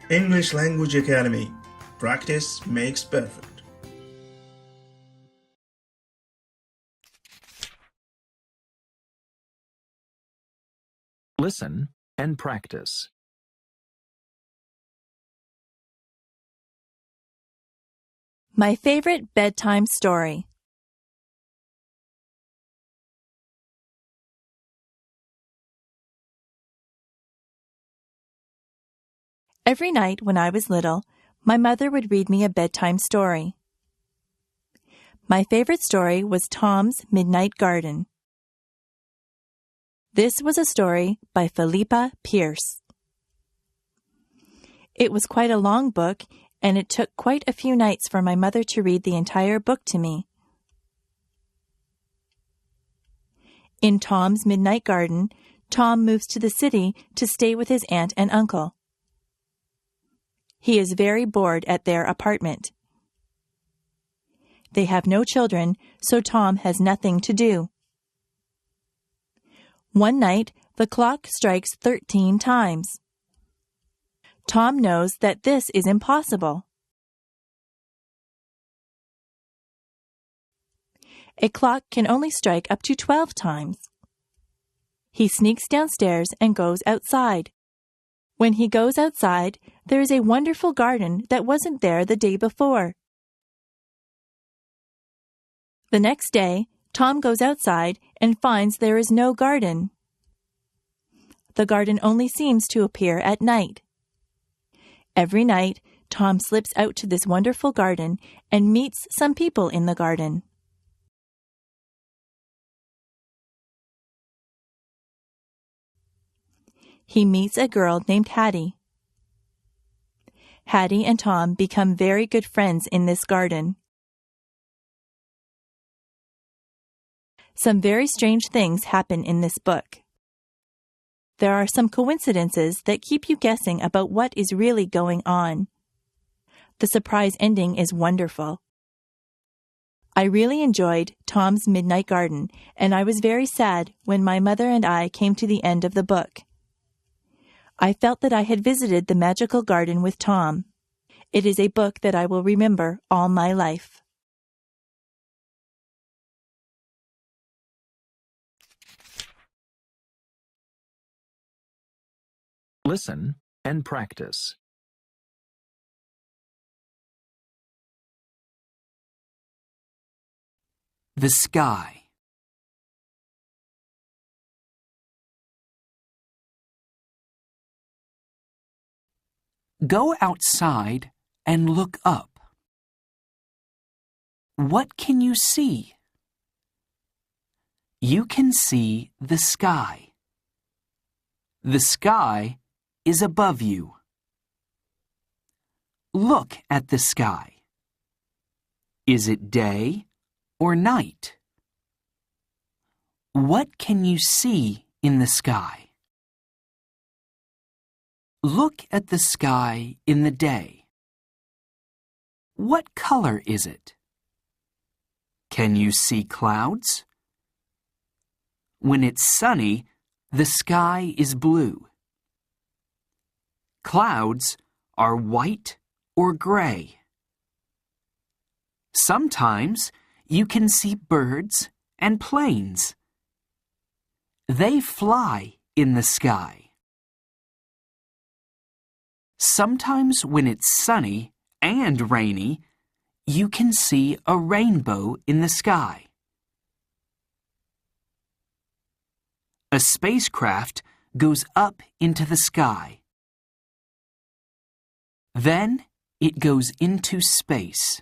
English Language Academy. Practice makes perfect. Listen and practice. My favorite bedtime story. Every night when I was little, my mother would read me a bedtime story. My favorite story was Tom's Midnight Garden. This was a story by Philippa Pierce. It was quite a long book, and it took quite a few nights for my mother to read the entire book to me. In Tom's Midnight Garden, Tom moves to the city to stay with his aunt and uncle. He is very bored at their apartment. They have no children, so Tom has nothing to do. One night, the clock strikes 13 times. Tom knows that this is impossible. A clock can only strike up to 12 times. He sneaks downstairs and goes outside. When he goes outside, there is a wonderful garden that wasn't there the day before. The next day, Tom goes outside and finds there is no garden. The garden only seems to appear at night. Every night, Tom slips out to this wonderful garden and meets some people in the garden. He meets a girl named Hattie. Hattie and Tom become very good friends in this garden. Some very strange things happen in this book. There are some coincidences that keep you guessing about what is really going on. The surprise ending is wonderful. I really enjoyed Tom's Midnight Garden, and I was very sad when my mother and I came to the end of the book. I felt that I had visited the magical garden with Tom. It is a book that I will remember all my life. Listen and practice. The sky. Go outside and look up. What can you see? You can see the sky. The sky is above you. Look at the sky. Is it day or night? What can you see in the sky? Look at the sky in the day. What color is it? Can you see clouds? When it's sunny, the sky is blue. Clouds are white or gray. Sometimes you can see birds and planes. They fly in the sky. Sometimes when it's sunny and rainy, you can see a rainbow in the sky. A spacecraft goes up into the sky. Then it goes into space.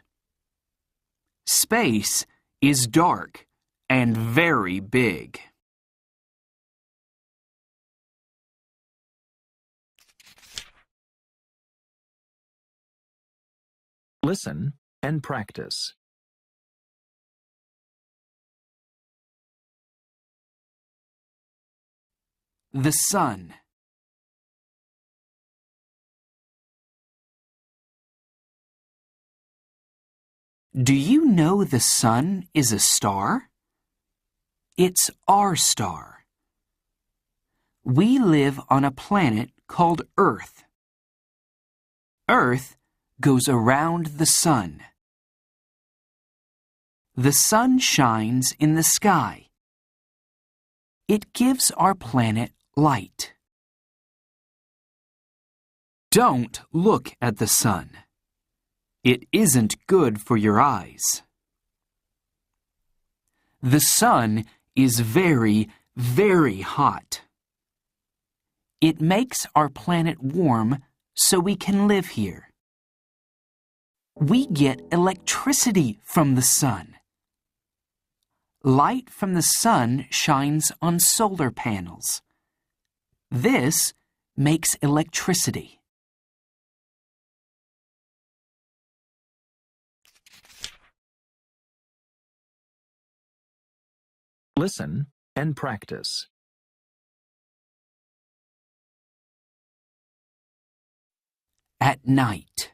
Space is dark and very big. Listen and practice. The sun. Do you know the sun is a star? It's our star. We live on a planet called Earth. Earth goes around the sun. The sun shines in the sky. It gives our planet light. Don't look at the sun. It isn't good for your eyes. The sun is very, very hot. It makes our planet warm so we can live here. We get electricity from the sun. Light from the sun shines on solar panels. This makes electricity. Listen and practice. At night.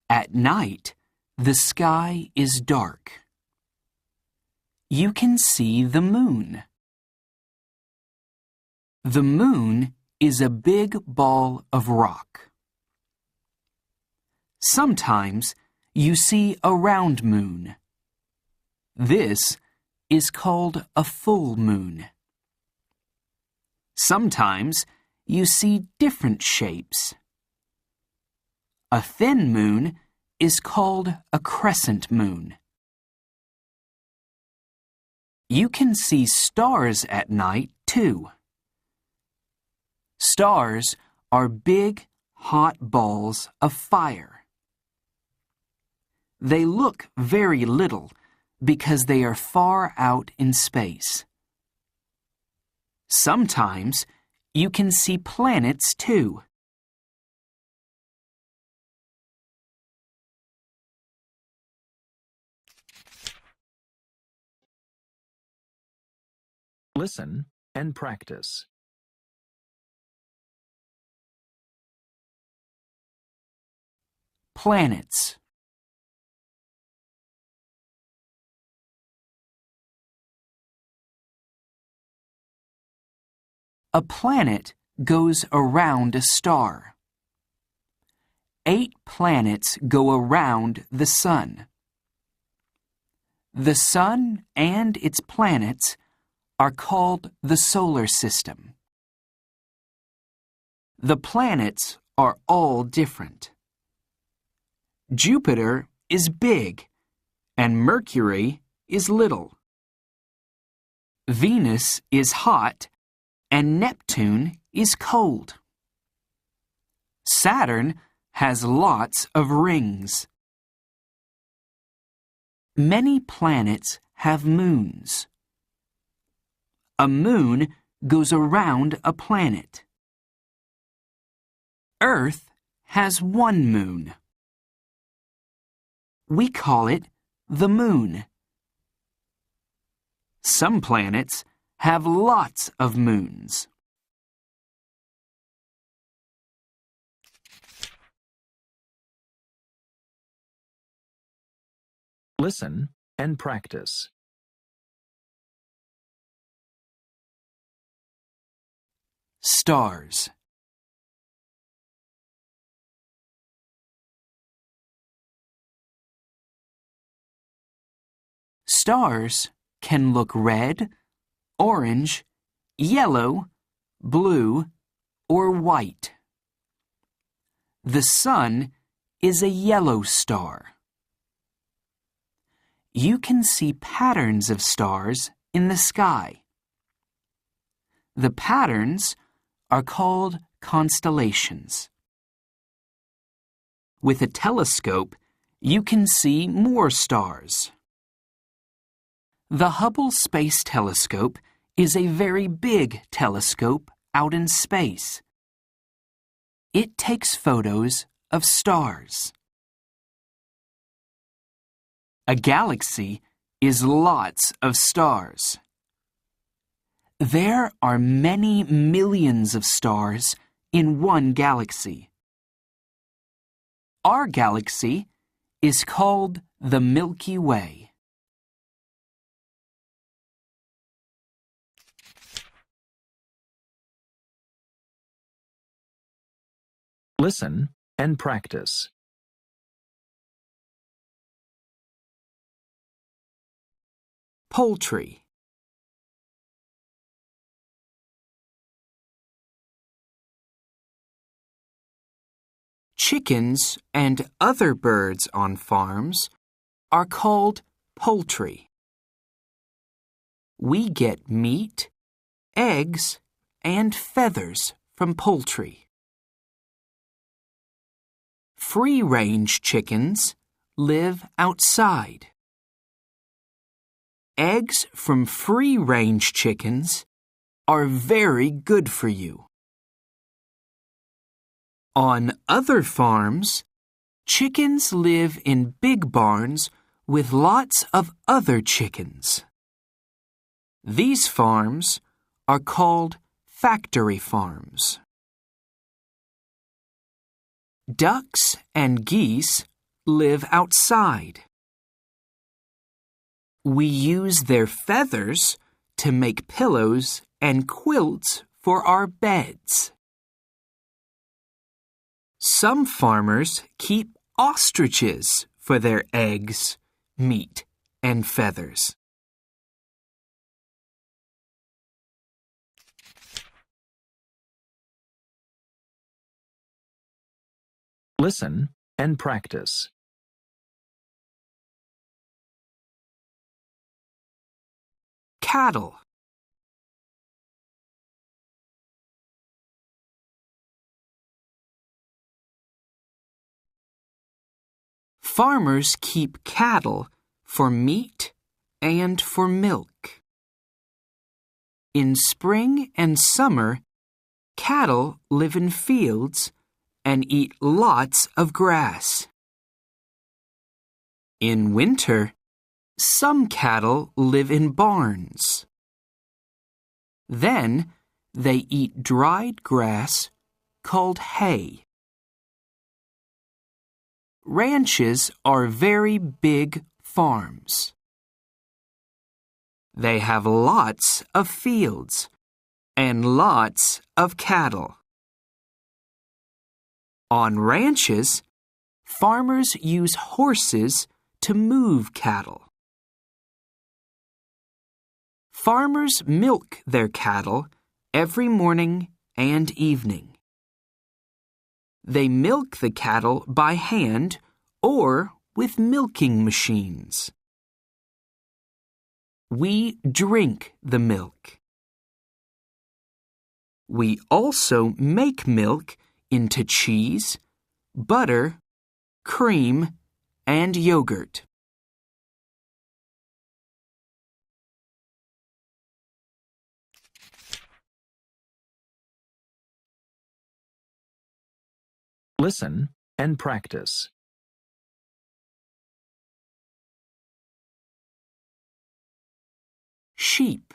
At night, the sky is dark. You can see the moon. The moon is a big ball of rock. Sometimes you see a round moon. This is called a full moon. Sometimes you see different shapes. A thin moon is called a crescent moon. You can see stars at night, too. Stars are big, hot balls of fire. They look very little because they are far out in space. Sometimes you can see planets, too. Listen and practice. Planets. A planet goes around a star. 8 planets go around the sun. The sun and its planets are called the solar system. The planets are all different. Jupiter is big and Mercury is little. Venus is hot and Neptune is cold. Saturn has lots of rings. Many planets have moons. A moon goes around a planet. Earth has one moon. We call it the moon. Some planets have lots of moons. Listen and practice. Stars. Stars can look red, orange, yellow, blue, or white. The sun is a yellow star. You can see patterns of stars in the sky. The patterns are called constellations. With a telescope, you can see more stars. The Hubble Space Telescope is a very big telescope out in space. It takes photos of stars. A galaxy is lots of stars. There are many millions of stars in one galaxy. Our galaxy is called the Milky Way. Listen and practice. Poultry. Chickens and other birds on farms are called poultry. We get meat, eggs, and feathers from poultry. Free-range chickens live outside. Eggs from free-range chickens are very good for you. On other farms, chickens live in big barns with lots of other chickens. These farms are called factory farms. Ducks and geese live outside. We use their feathers to make pillows and quilts for our beds. Some farmers keep ostriches for their eggs, meat, and feathers. Listen and practice. Cattle. Farmers keep cattle for meat and for milk. In spring and summer, cattle live in fields and eat lots of grass. In winter, some cattle live in barns. Then they eat dried grass called hay. Ranches are very big farms. They have lots of fields and lots of cattle. On ranches, farmers use horses to move cattle. Farmers milk their cattle every morning and evening. They milk the cattle by hand or with milking machines. We drink the milk. We also make milk into cheese, butter, cream, and yogurt. Listen and practice. Sheep.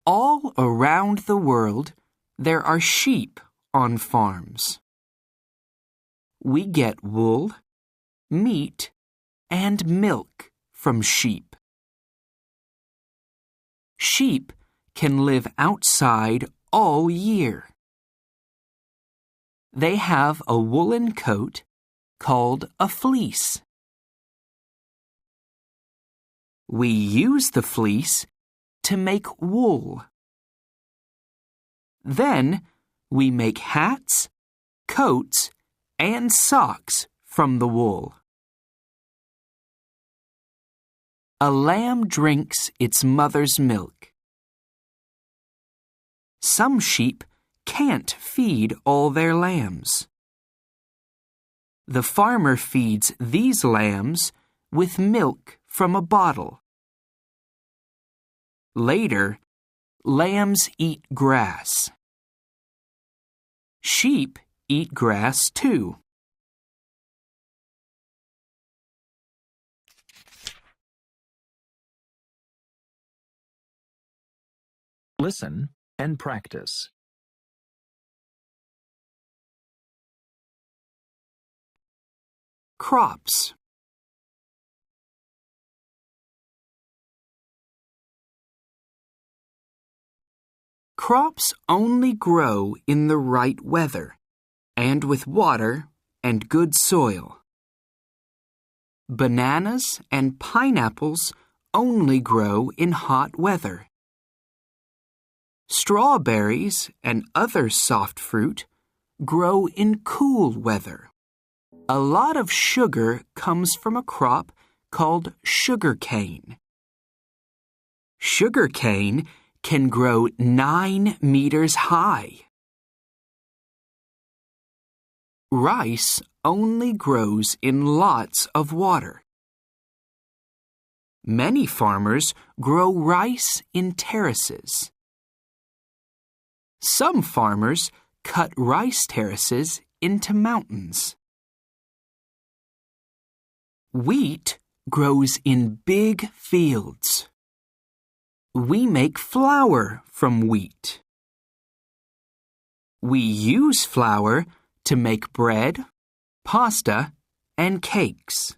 All around the world, there are sheep on farms. We get wool, meat, and milk from sheep. Sheep can live outside all year. They have a woolen coat called a fleece. We use the fleece to make wool. Then we make hats, coats, and socks from the wool. A lamb drinks its mother's milk. Some sheep can't feed all their lambs. The farmer feeds these lambs with milk from a bottle. Later, lambs eat grass. Sheep eat grass too. Listen and practice. Crops. Crops only grow in the right weather, and with water and good soil. Bananas and pineapples only grow in hot weather. Strawberries and other soft fruit grow in cool weather. A lot of sugar comes from a crop called sugarcane. Sugarcane can grow 9 meters high. Rice only grows in lots of water. Many farmers grow rice in terraces. Some farmers cut rice terraces into mountains. Wheat grows in big fields. We make flour from wheat. We use flour to make bread, pasta, and cakes.